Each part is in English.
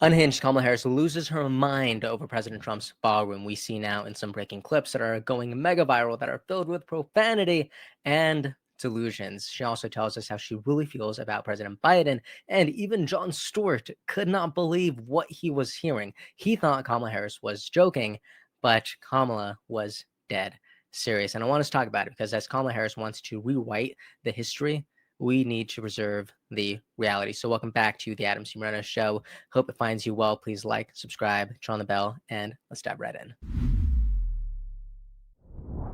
Unhinged, Kamala Harris loses her mind over President Trump's ballroom. We see now in some breaking clips that are going mega viral that are filled with profanity and delusions. She also tells us how she really feels about President Biden, and even Jon Stewart could not believe what he was hearing. He thought Kamala Harris was joking, but Kamala was dead serious. And I want us to talk about it because as Kamala Harris wants to rewrite the history, we need to preserve the reality. So welcome back to the Adam C. Moreno Show. Hope it finds you well. Please like, subscribe, turn on the bell, and let's dive right in.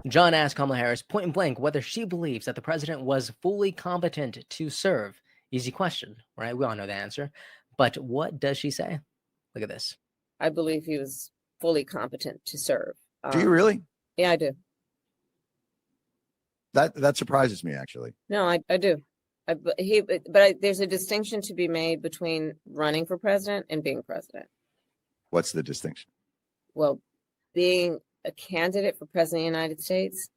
John asked Kamala Harris point blank whether she believes that the president was fully competent to serve. Easy question, right? We all know the answer. But what does she say? Look at this. I believe he was fully competent to serve. Do you really? Yeah, I do. That surprises me, actually. No, I do. There's a distinction to be made between running for president and being president. What's the distinction? Well, being a candidate for president of the United States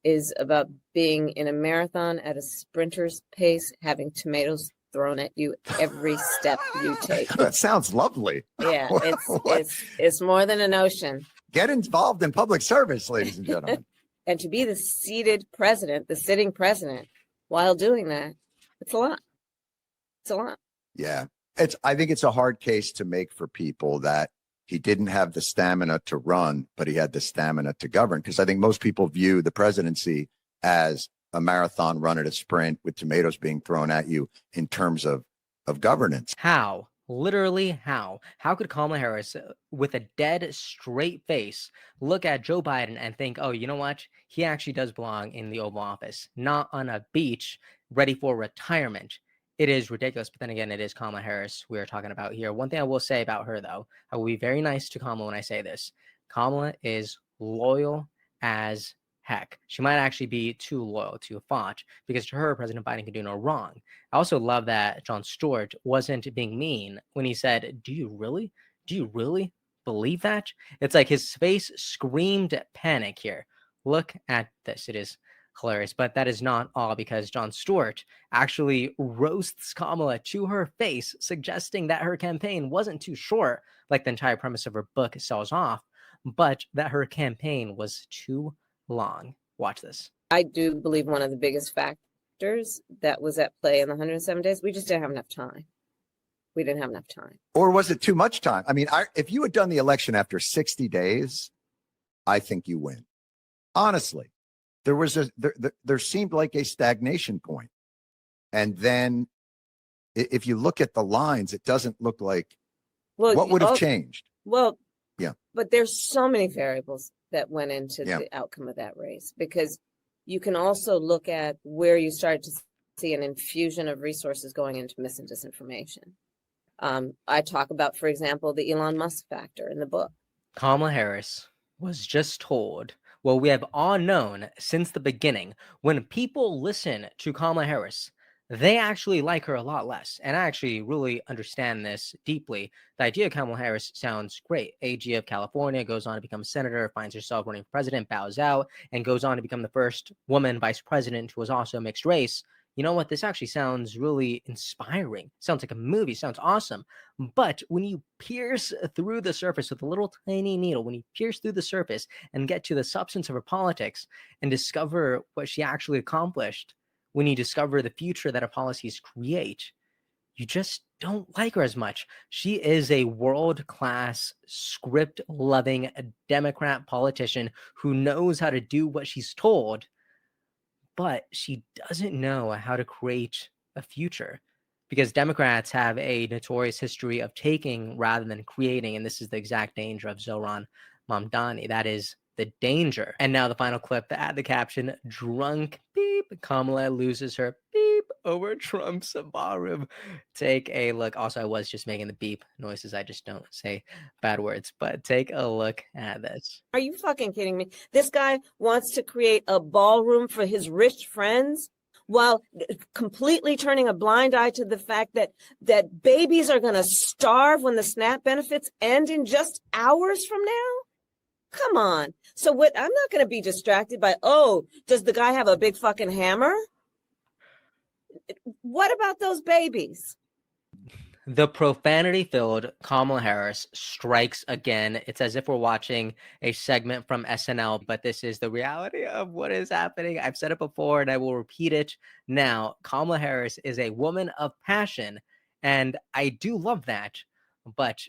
is about being in a marathon at a sprinter's pace, having tomatoes thrown at you every step you take. That sounds lovely. Yeah, it's more than a notion. Get involved in public service, ladies and gentlemen. And to be the seated president, the sitting president, while doing that, it's a lot. It's a lot. Yeah. I think it's a hard case to make for people that he didn't have the stamina to run, but he had the stamina to govern. Because I think most people view the presidency as a marathon run at a sprint with tomatoes being thrown at you in terms of governance. How? Literally how? How could Kamala Harris, with a dead straight face, look at Joe Biden and think, oh, you know what? He actually does belong in the Oval Office, not on a beach ready for retirement. It is ridiculous. But then again, it is Kamala Harris we are talking about here. One thing I will say about her, though, I will be very nice to Kamala when I say this. Kamala is loyal as heck. She might actually be too loyal to Foch because to her, President Biden can do no wrong. I also love that Jon Stewart wasn't being mean when he said, do you really believe that? It's like his face screamed panic here. Look at this. It is hilarious. But that is not all, because Jon Stewart actually roasts Kamala to her face, suggesting that her campaign wasn't too short, like the entire premise of her book sells off, but that her campaign was too long. Watch this. I do believe one of the biggest factors that was at play in the 107 days, we just didn't have enough time. We didn't have enough time. Or was it too much time? I mean, if you had done the election after 60 days, I think you win. Honestly, there seemed like a stagnation point. And then if you look at the lines, it doesn't look like what would have changed. Well, yeah, but there's so many variables that went into the outcome of that race, because you can also look at where you started to see an infusion of resources going into mis and disinformation. I talk about, for example, the Elon Musk factor in the book. Kamala Harris was just told what we have all known since the beginning. When people listen to Kamala Harris, they actually like her a lot less. And I actually really understand this deeply. The idea of Kamala Harris sounds great. AG of California, goes on to become senator, finds herself running for president, bows out, and goes on to become the first woman vice president who was also mixed race. You know what? This actually sounds really inspiring. Sounds like a movie. Sounds awesome. But when you pierce through the surface with a little tiny needle, when you pierce through the surface and get to the substance of her politics and discover what she actually accomplished, when you discover the future that her policies create, you just don't like her as much. She is a world-class, script-loving Democrat politician who knows how to do what she's told, but she doesn't know how to create a future, because Democrats have a notorious history of taking rather than creating, and this is the exact danger of Zohran Mamdani. That is the danger. And now the final clip that had the caption, drunk beep, Kamala loses her beep over Trump's ballroom. Take a look. Also, I was just making the beep noises. I just don't say bad words, but take a look at this. Are you fucking kidding me? This guy wants to create a ballroom for his rich friends while completely turning a blind eye to the fact that babies are going to starve when the SNAP benefits end in just hours from now. Come on. So what? I'm not going to be distracted by, oh, does the guy have a big fucking hammer? What about those babies? The profanity-filled Kamala Harris strikes again. It's as if we're watching a segment from SNL, but this is the reality of what is happening. I've said it before and I will repeat it now. Kamala Harris is a woman of passion, and I do love that, but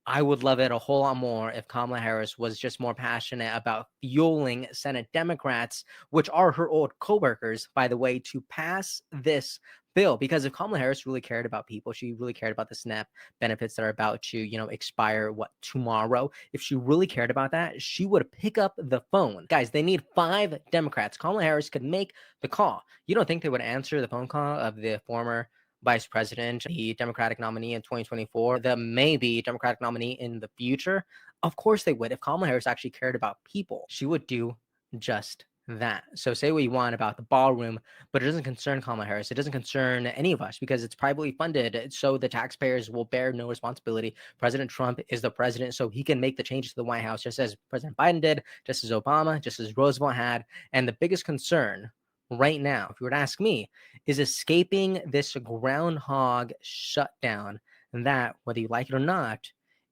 I would love it a whole lot more if Kamala Harris was just more passionate about fueling Senate Democrats, which are her old coworkers, by the way, to pass this bill. Because if Kamala Harris really cared about people, she really cared about the SNAP benefits that are about to, expire tomorrow. If she really cared about that, she would pick up the phone. Guys, they need 5 Democrats. Kamala Harris could make the call. You don't think they would answer the phone call of the former vice president, the Democratic nominee in 2024, the maybe Democratic nominee in the future? Of course they would. If Kamala Harris actually cared about people, she would do just that. So say what you want about the ballroom, but it doesn't concern Kamala Harris. It doesn't concern any of us because it's privately funded. So the taxpayers will bear no responsibility. President Trump is the president, so he can make the changes to the White House just as President Biden did, just as Obama, just as Roosevelt had. And the biggest concern right now, if you were to ask me, is escaping this groundhog shutdown that, whether you like it or not,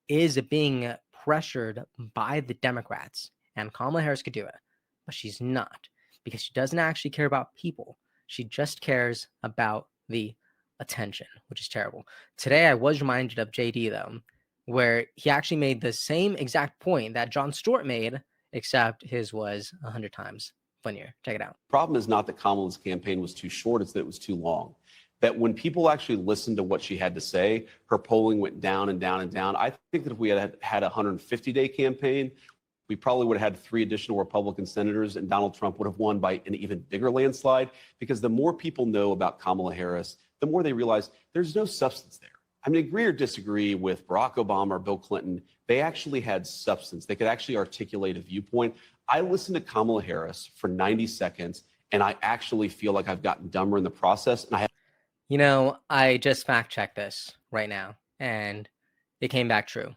is being pressured by the Democrats. And Kamala Harris could do it, but she's not because she doesn't actually care about people. She just cares about the attention, which is terrible. Today, I was reminded of JD, though, where he actually made the same exact point that Jon Stewart made, except his was 100 times funnier. Check it out. Problem is not that Kamala's campaign was too short, it's that it was too long. That when people actually listened to what she had to say, her polling went down and down and down. I think that if we had a 150-day campaign, we probably would have had 3 additional Republican senators, and Donald Trump would have won by an even bigger landslide, because the more people know about Kamala Harris, the more they realize there's no substance there. I mean, agree or disagree with Barack Obama or Bill Clinton, they actually had substance. They could actually articulate a viewpoint. I listened to Kamala Harris for 90 seconds, and I actually feel like I've gotten dumber in the process. And I just fact-checked this right now, and it came back true.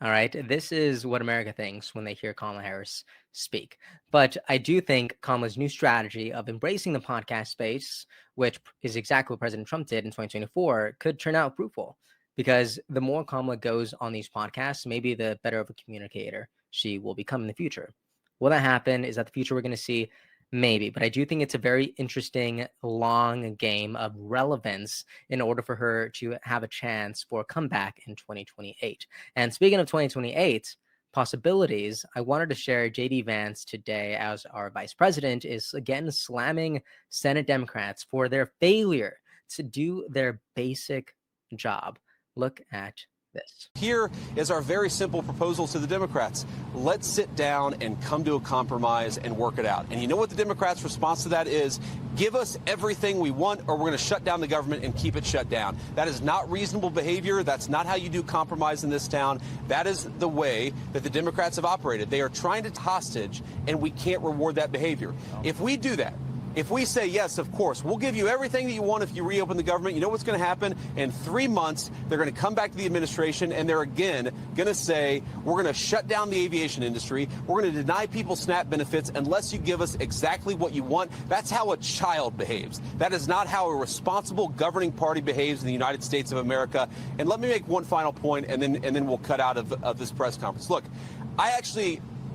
All right. This is what America thinks when they hear Kamala Harris speak. But I do think Kamala's new strategy of embracing the podcast space, which is exactly what President Trump did in 2024, could turn out fruitful, because the more Kamala goes on these podcasts, maybe the better of a communicator she will become in the future. Will that happen? Is that the future we're going to see? Maybe, but I do think it's a very interesting long game of relevance in order for her to have a chance for a comeback in 2028. And speaking of 2028 possibilities, I wanted to share JD Vance today, as our vice president is again slamming Senate Democrats for their failure to do their basic job. Look at this. Here is our very simple proposal to the Democrats. Let's sit down and come to a compromise and work it out. And you know what the Democrats' response to that is? Give us everything we want, or we're going to shut down the government and keep it shut down. That is not reasonable behavior. That's not how you do compromise in this town. That is the way that the Democrats have operated. They are trying to hostage, and we can't reward that behavior. If we do that, if we say, yes, of course, we'll give you everything that you want if you reopen the government, you know what's going to happen? In 3 months, they're going to come back to the administration, and they're again going to say, we're going to shut down the aviation industry. We're going to deny people SNAP benefits unless you give us exactly what you want. That's how a child behaves. That is not how a responsible governing party behaves in the United States of America. And let me make one final point, and then we'll cut out of this press conference. Look,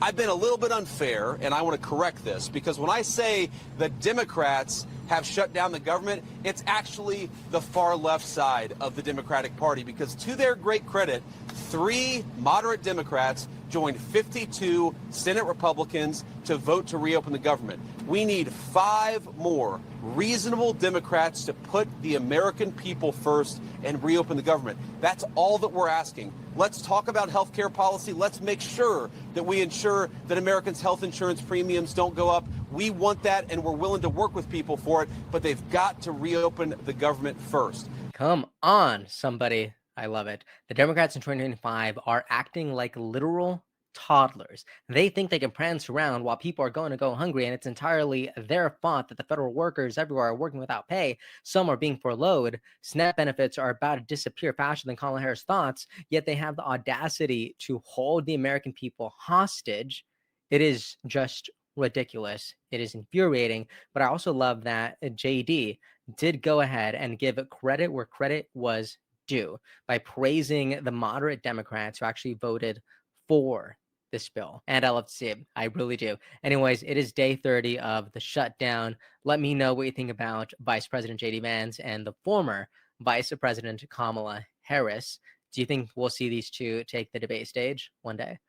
I've been a little bit unfair, and I want to correct this, because when I say the Democrats have shut down the government, it's actually the far left side of the Democratic Party, because to their great credit, 3 moderate Democrats joined 52 Senate Republicans to vote to reopen the government. We need 5 more reasonable Democrats to put the American people first and reopen the government. That's all that we're asking. Let's talk about health care policy. Let's make sure that we ensure that Americans' health insurance premiums don't go up. We want that, and we're willing to work with people for it, but they've got to reopen the government first. Come on, somebody. I love it. The Democrats in 2025 are acting like literal toddlers. They think they can prance around while people are going to go hungry, and it's entirely their fault that the federal workers everywhere are working without pay. Some are being furloughed. SNAP benefits are about to disappear faster than Kamala Harris thought, yet they have the audacity to hold the American people hostage. It is just ridiculous. It is infuriating, but I also love that JD did go ahead and give credit where credit was do by praising the moderate Democrats who actually voted for this bill. And I love to see it. I really do. Anyways, it is day 30 of the shutdown. Let me know what you think about Vice President J.D. Vance and the former Vice President Kamala Harris. Do you think we'll see these two take the debate stage one day?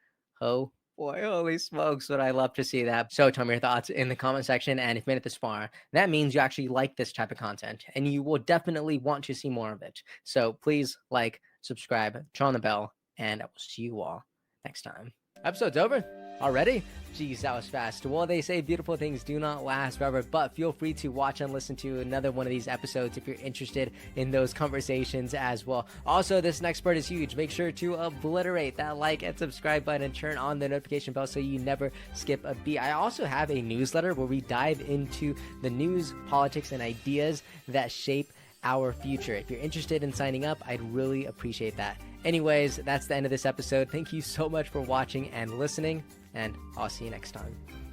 Oh boy, holy smokes, would I love to see that. So tell me your thoughts in the comment section, and if you made it this far, that means you actually like this type of content, and you will definitely want to see more of it. So please like, subscribe, turn on the bell, and I will see you all next time. Episode's over already? Geez, that was fast. Well, they say beautiful things do not last forever, but feel free to watch and listen to another one of these episodes if you're interested in those conversations as well. Also, this next part is huge. Make sure to obliterate that like and subscribe button and turn on the notification bell so you never skip a beat. I also have a newsletter where we dive into the news, politics, and ideas that shape our future. If you're interested in signing up, I'd really appreciate that. Anyways, that's the end of this episode. Thank you so much for watching and listening, and I'll see you next time.